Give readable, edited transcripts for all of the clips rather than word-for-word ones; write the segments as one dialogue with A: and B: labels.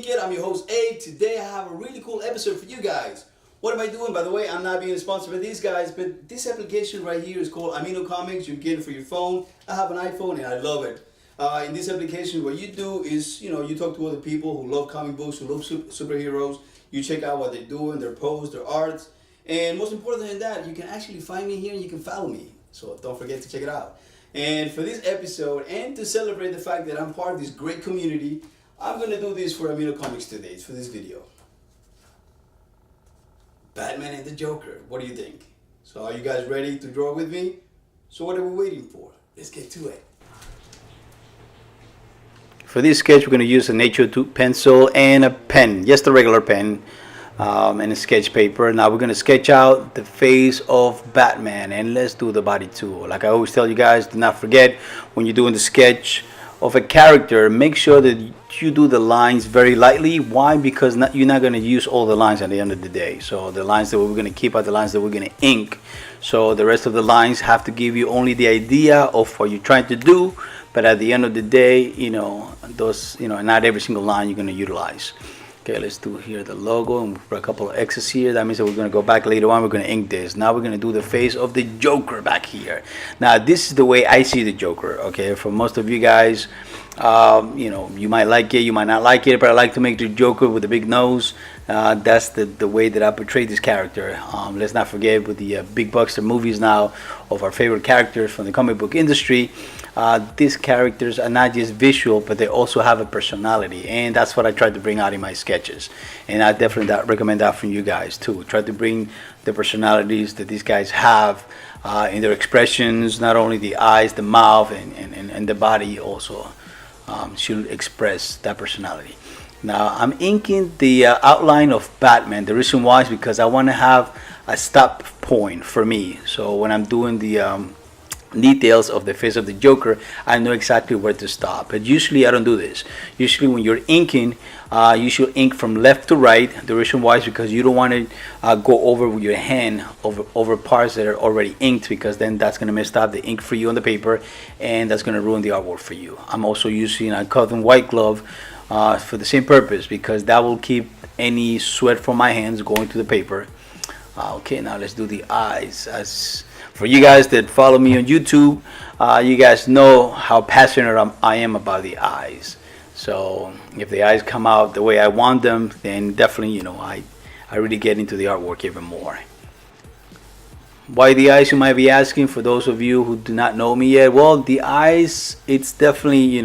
A: Weehawken. I'm your host A. Today I have a really cool episode for you guys. What am I doing? By the way, I'm not being sponsored by these guys, but this application right here is called Amino Comics. You can get it for your phone. I have an iPhone and I love it. In this application, what you do is, you talk to other people who love comic books, who love superheroes. You check out what they're doing, their posts, their arts. And most important than that, you can actually find me here and you can follow me. So don't forget to check it out. And for this episode, and to celebrate the fact that I'm part of this great community, I'm going to do this for Amino Comics today. It's for this video. Batman and the Joker. What do you think? So are you guys ready to draw with me? So what are we waiting for? Let's get to it. For this sketch, we're going to use an H2 pencil and a pen, just a regular pen, and a sketch paper. Now we're going to sketch out the face of Batman, and let's do the body too. Like I always tell you guys, do not forget when you're doing the sketch of a character, make sure that you do the lines very lightly. Why? Because you're not going to use all the lines at the end of the day. So the lines that we're going to keep are the lines that we're going to ink. So the rest of the lines have to give you only the idea of what you're trying to do. But at the end of the day, those, not every single line you're going to utilize. Okay, let's do here the logo and put a couple of X's here. That means that we're going to go back later on. We're going to ink this. Now we're going to do the face of the Joker back here. Now this is the way I see the Joker. Okay, for most of you guys, you might like it, you might not like it, but I like to make the Joker with the big nose. That's the way that I portray this character. Let's not forget with the big bucks movies now of our favorite characters from the comic book industry. These characters are not just visual, but they also have a personality, and that's what I try to bring out in my sketches. And I definitely recommend that from you guys too. Try to bring the personalities that these guys have in their expressions, not only the eyes, the mouth, and the body also should express that personality. Now I'm inking the outline of Batman. The reason why is because I want to have a stop point for me. So when I'm doing the details of the face of the Joker, I know exactly where to stop. But usually I don't do this. Usually when you're inking, you should ink from left to right. The reason why is because you don't want to go over with your hand over parts that are already inked, because then that's going to mess up the ink for you on the paper, and that's going to ruin the artwork for you. I'm also using a cotton white glove for the same purpose, because that will keep any sweat from my hands going to the paper. Okay, now let's do the eyes. As for you guys that follow me on YouTube, you guys know how passionate I am about the eyes. So if the eyes come out the way I want them, then definitely, I really get into the artwork even more. Why the eyes, you might be asking, for those of you who do not know me yet? Well, the eyes, it's definitely,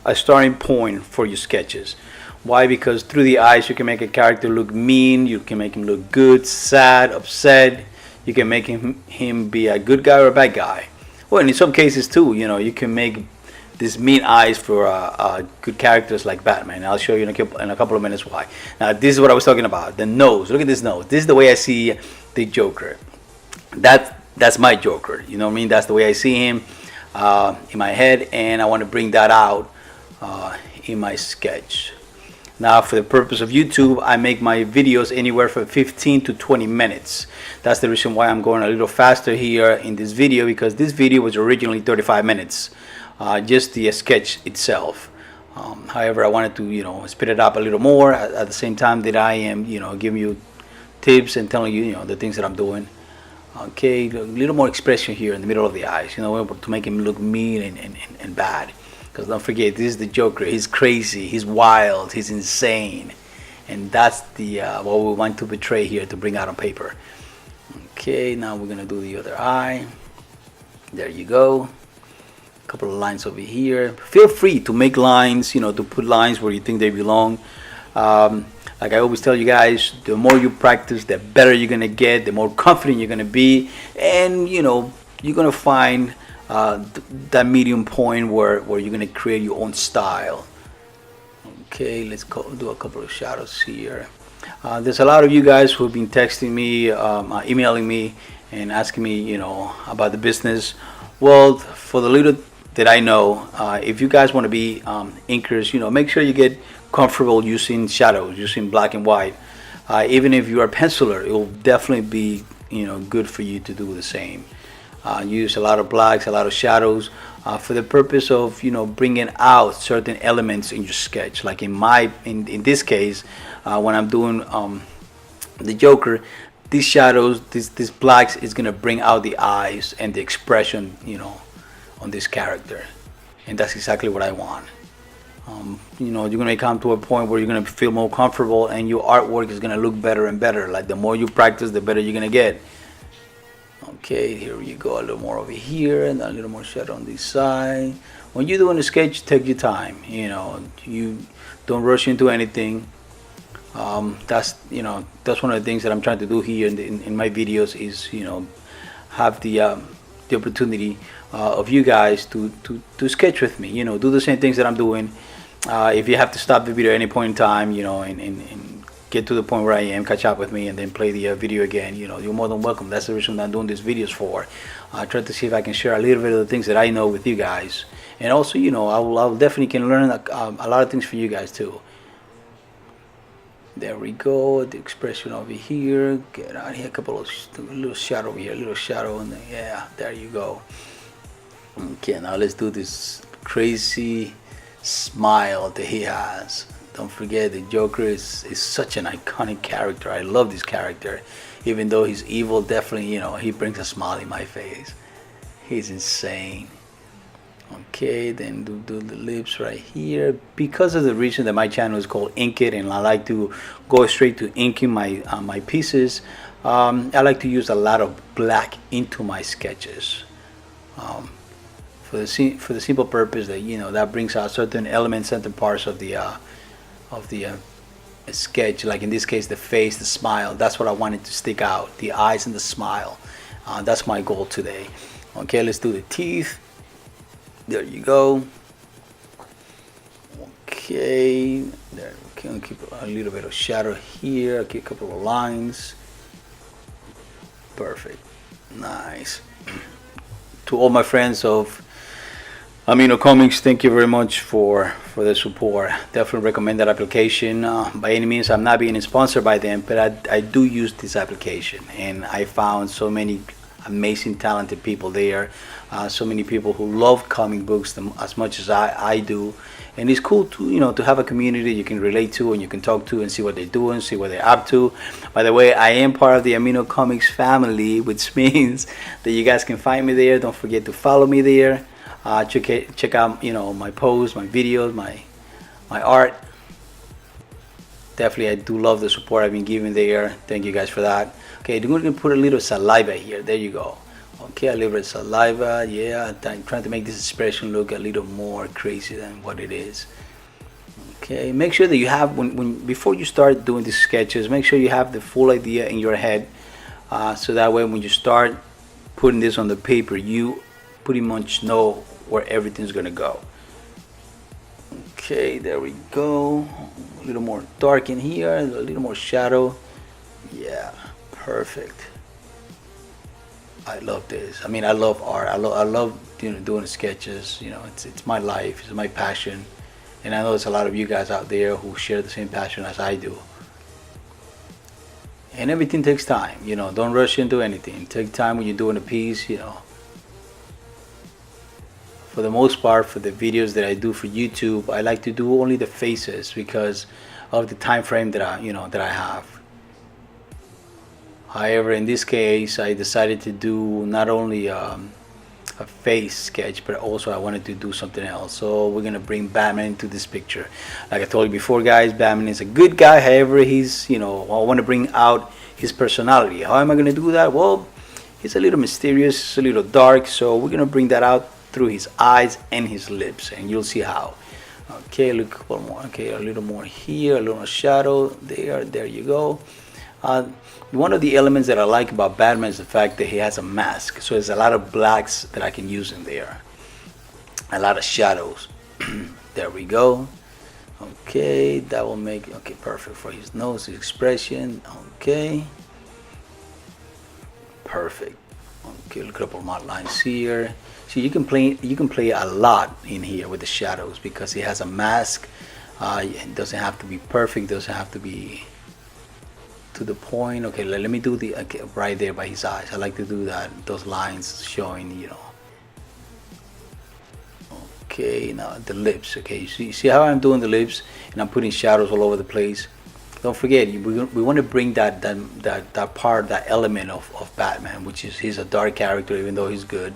A: a starting point for your sketches. Why? Because through the eyes you can make a character look mean, you can make him look good, sad, upset. You can make him be a good guy or a bad guy. Well, and in some cases too, you can make these mean eyes for good characters like Batman. I'll show you in a couple of minutes why. Now this is what I was talking about, the nose. Look at this nose. This is the way I see the Joker. That's my Joker. You know what I mean? That's the way I see him in my head, and I want to bring that out in my sketch. Now for the purpose of YouTube, I make my videos anywhere from 15 to 20 minutes. That's the reason why I'm going a little faster here in this video, because this video was originally 35 minutes, just the sketch itself. However, I wanted to speed it up a little more at the same time that I am giving you tips and telling you the things that I'm doing. Okay, a little more expression here in the middle of the eyes, to make him look mean and bad. Because don't forget, this is the Joker. He's crazy, he's wild, he's insane, and that's the what we want to portray here, to bring out on paper. Okay, now we're gonna do the other eye. There you go. A couple of lines over here. Feel free to make lines, to put lines where you think they belong. Like I always tell you guys, the more you practice, the better you're gonna get, the more confident you're gonna be, and you're gonna find that medium point where you're going to create your own style. Okay, let's do a couple of shadows here. There's a lot of you guys who have been texting me, emailing me, and asking me, about the business. Well, for the little that I know, if you guys want to be inkers, make sure you get comfortable using shadows, using black and white. Even if you are a penciler, it will definitely be good for you to do the same. Use a lot of blacks, a lot of shadows. for the purpose of bringing out certain elements in your sketch. Like in this case, when I'm doing the Joker, these shadows, this blacks is gonna bring out the eyes and the expression, on this character, and that's exactly what I want. You're gonna come to a point where you're gonna feel more comfortable, and your artwork is gonna look better and better. Like the more you practice, the better you're gonna get. Okay, here you go. A little more over here, and a little more shadow on this side. When you're doing a sketch, take your time. You don't rush into anything. That's one of the things that I'm trying to do here in my videos is have the opportunity of you guys to sketch with me. Do the same things that I'm doing. If you have to stop the video at any point in time, and get to the point where I am, catch up with me, and then play the video again, you're more than welcome. That's the reason I'm doing these videos for. I try to see if I can share a little bit of the things that I know with you guys, and also I will definitely can learn a lot of things for you guys too. There we go. The expression over here. Get out here. A little shadow over here. A little shadow, and yeah, there you go. Okay, now let's do this crazy smile that he has. Don't forget, the Joker is such an iconic character. I love this character, even though he's evil. Definitely, he brings a smile in my face. He's insane. Okay, then do the lips right here. Because of the reason that my channel is called Ink It, and I like to go straight to inking my pieces, I like to use a lot of black into my sketches. For the simple purpose that that brings out certain elements, certain parts of the sketch. Like in this case, the face, the smile. That's what I wanted to stick out. The eyes and the smile. That's my goal today. Okay, let's do the teeth. There you go. Okay, there we can keep a little bit of shadow here. Keep a couple of lines. Perfect. Nice. To all my friends of Amino Comics, thank you very much for the support. Definitely recommend that application. By any means, I'm not being sponsored by them, but I do use this application, and I found so many amazing, talented people there. So many people who love comic books as much as I do, and it's cool to to have a community you can relate to and you can talk to and see what they're doing, see what they're up to. By the way, I am part of the Amino Comics family, which means that you guys can find me there. Don't forget to follow me there. Check out my posts, my videos, my art. Definitely, I do love the support I've been giving there. Thank you guys for that. Okay, I'm going to put a little saliva here. There you go. Okay, a little bit of saliva. Yeah, I'm trying to make this expression look a little more crazy than what it is. Okay, make sure that you have before you start doing these sketches, make sure you have the full idea in your head, so that way when you start putting this on the paper, you pretty much know where everything's gonna go. Okay, there we go. A little more dark in here, a little more shadow. Yeah, perfect. I love this. I mean, I love art. I love doing sketches. It's my life. It's my passion, and I know there's a lot of you guys out there who share the same passion as I do. And everything takes time. Don't rush into anything. Take time when you're doing a piece. For the most part, for the videos that I do for YouTube, I like to do only the faces because of the time frame that I have. However, in this case, I decided to do not only a face sketch, but also I wanted to do something else. So we're gonna bring Batman into this picture. Like I told you before, guys, Batman is a good guy. However, he's I want to bring out his personality. How am I gonna do that? Well, he's a little mysterious, a little dark. So we're gonna bring that out through his eyes and his lips, and you'll see how. Okay, look a couple more. Okay, a little more here, a little more shadow there. There you go. One of the elements that I like about Batman is the fact that he has a mask. So there's a lot of blacks that I can use in there. A lot of shadows. There we go. Okay, that will make perfect for his nose, his expression. Okay, perfect. Okay, look up on my lines here. So you can play a lot in here with the shadows because he has a mask. It doesn't have to be perfect. Doesn't have to be to the point. Okay, let me do the right there by his eyes. I like to do that. Those lines showing, Okay, now the lips. Okay, see how I'm doing the lips, and I'm putting shadows all over the place. Don't forget, we want to bring that part, that element of Batman, which is he's a dark character, even though he's good.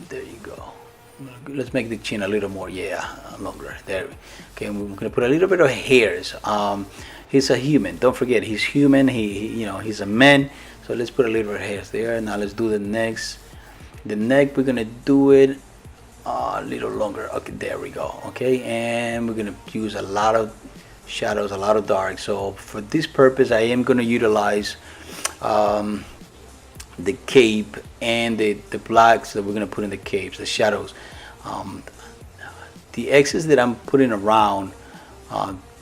A: There you go. Let's make the chin a little more, longer. There. Okay, we're gonna put a little bit of hairs. He's a human. Don't forget, he's human. He's a man. So let's put a little bit of hairs there. Now let's do the next. The neck, we're gonna do it a little longer. Okay, there we go. Okay, and we're gonna use a lot of shadows, a lot of dark. So for this purpose, I am gonna utilize the cape and the blacks that we're gonna put in the capes, the shadows. The X's that I'm putting around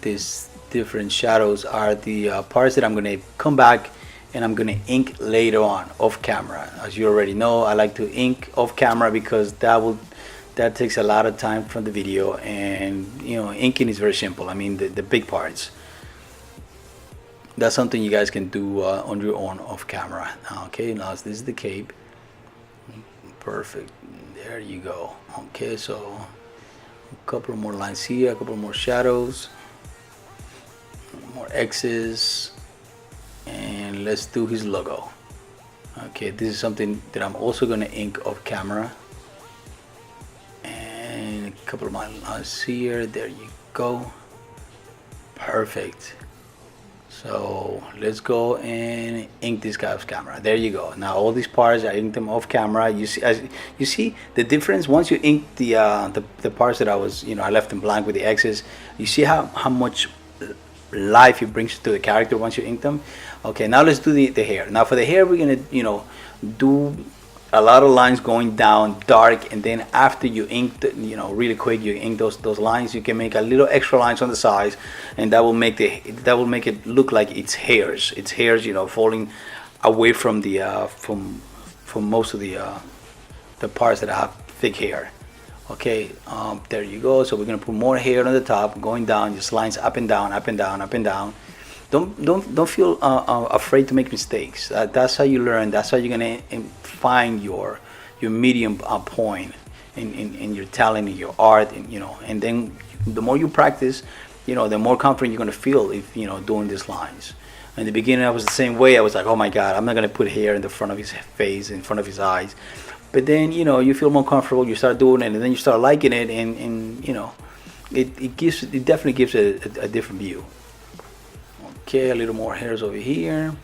A: these different shadows are the parts that I'm gonna come back and I'm gonna ink later on off camera. As you already know, I like to ink off camera because that takes a lot of time from the video, and inking is very simple. I mean the big parts. That's something you guys can do on your own off camera. Okay, now this is the cape. Perfect. There you go. Okay, so a couple more lines here, a couple more shadows, more X's, and let's do his logo. Okay, this is something that I'm also going to ink off camera. And a couple of my lines here. There you go. Perfect. So let's go and ink this guy off camera. There you go. Now all these parts, I inked them off camera. You see the difference once you ink the parts that I left them blank with the X's. You see how much life it brings to the character once you ink them. Okay, now let's do the hair. Now for the hair, we're gonna do a lot of lines going down dark, and then after you ink really quick, you ink those lines, you can make a little extra lines on the sides, and that will make it look like it's hairs falling away from the from most of the parts that have thick hair. Okay, there you go. So we're gonna put more hair on the top, going down, just lines up and down, up and down, up and down. Don't feel afraid to make mistakes. That's how you learn. That's how you're gonna find your medium point in your talent, in your art, and then the more you practice, the more confident you're gonna feel if doing these lines. In the beginning, I was the same way. I was like, oh my God, I'm not gonna put hair in the front of his face, in front of his eyes. But then you feel more comfortable. You start doing it, and then you start liking it, and it definitely gives it a different view. Okay, a little more hairs over here.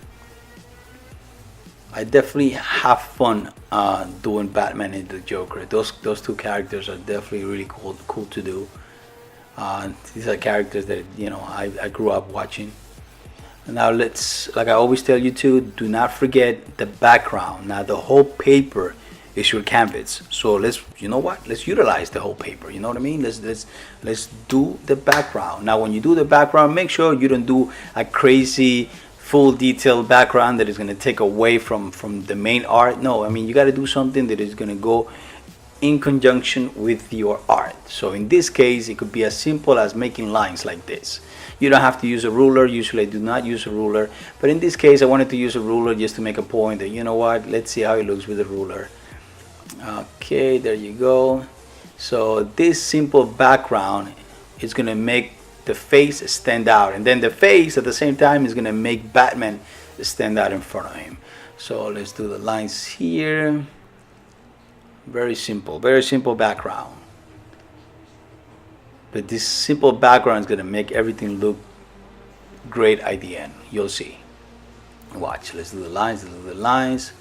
A: I definitely have fun doing Batman and the Joker. Those two characters are definitely really cool to do. These are characters that I grew up watching. Now like I always tell you to, do not forget the background. Now the whole paper is your canvas. So let's utilize the whole paper. You know what I mean? Let's do the background. Now when you do the background, make sure you don't do a crazy full detailed background that is going to take away from the main art. No, I mean you got to do something that is going to go in conjunction with your art. So in this case, it could be as simple as making lines like this. You don't have to use a ruler. Usually I do not use a ruler, but in this case I wanted to use a ruler just to make a point that let's see how it looks with a ruler. Okay, there you go. So this simple background is going to make the face stand out, and then the face at the same time is going to make Batman stand out in front of him. So let's do the lines here. Very simple background. But this simple background is going to make everything look great at the end. You'll see. Watch. Let's do the lines.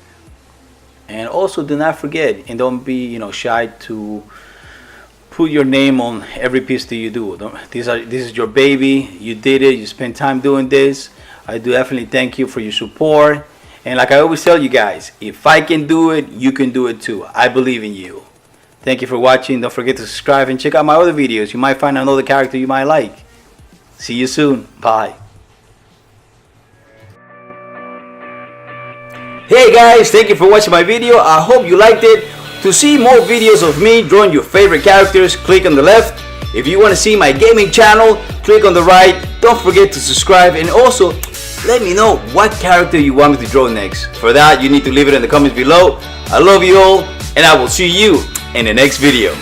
A: And also do not forget, and don't be shy to put your name on every piece that you do. This is your baby. You did it. You spent time doing this. I do definitely thank you for your support. And like I always tell you guys, if I can do it, you can do it too. I believe in you. Thank you for watching. Don't forget to subscribe and check out my other videos. You might find another character you might like. See you soon. Bye. Hey guys, thank you for watching my video. I hope you liked it. To see more videos of me drawing your favorite characters, click on the left. If you want to see my gaming channel, click on the right. Don't forget to subscribe, and also let me know what character you want me to draw next. For that, you need to leave it in the comments below. I love you all, and I will see you in the next video.